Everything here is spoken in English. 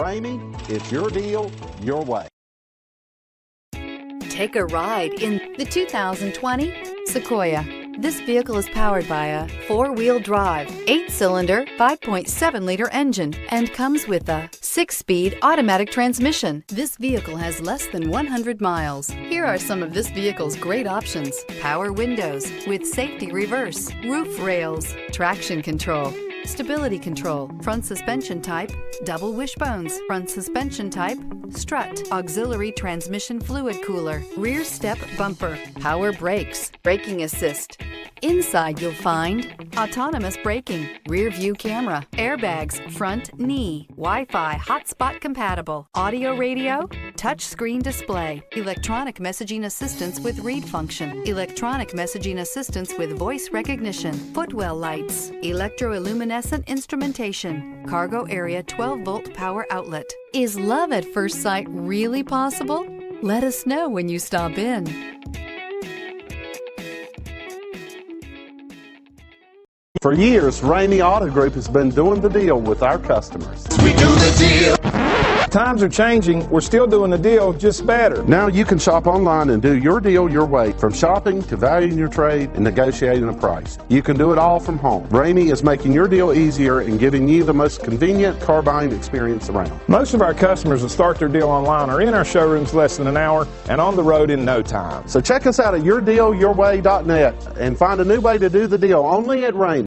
Ramey, it's your deal, your way. Take a ride in the 2020 Sequoia. This vehicle is powered by a 4-wheel drive, 8-cylinder, 5.7-liter engine and comes with a 6-speed automatic transmission. This vehicle has less than 100 miles. Here are some of this vehicle's great options: power windows with safety reverse, roof rails, traction control, stability control, front suspension type, double wishbones, front suspension type, strut, auxiliary transmission fluid cooler, rear step bumper, power brakes, braking assist. Inside you'll find autonomous braking, rear view camera, airbags, front knee, Wi-Fi hotspot compatible, audio radio, touch screen display, electronic messaging assistance with read function, electronic messaging assistance with voice recognition, footwell lights, electroluminescent instrumentation, cargo area 12-volt power outlet. Is love at first sight really possible? Let us know when you stop in. For years, Ramey Auto Group has been doing the deal with our customers. We do the deal. Times are changing. We're still doing the deal, just better. Now you can shop online and do your deal your way, from shopping to valuing your trade and negotiating a price. You can do it all from home. Ramey is making your deal easier and giving you the most convenient car buying experience around. Most of our customers that start their deal online are in our showrooms less than an hour and on the road in no time. So check us out at yourdealyourway.net and find a new way to do the deal only at Ramey.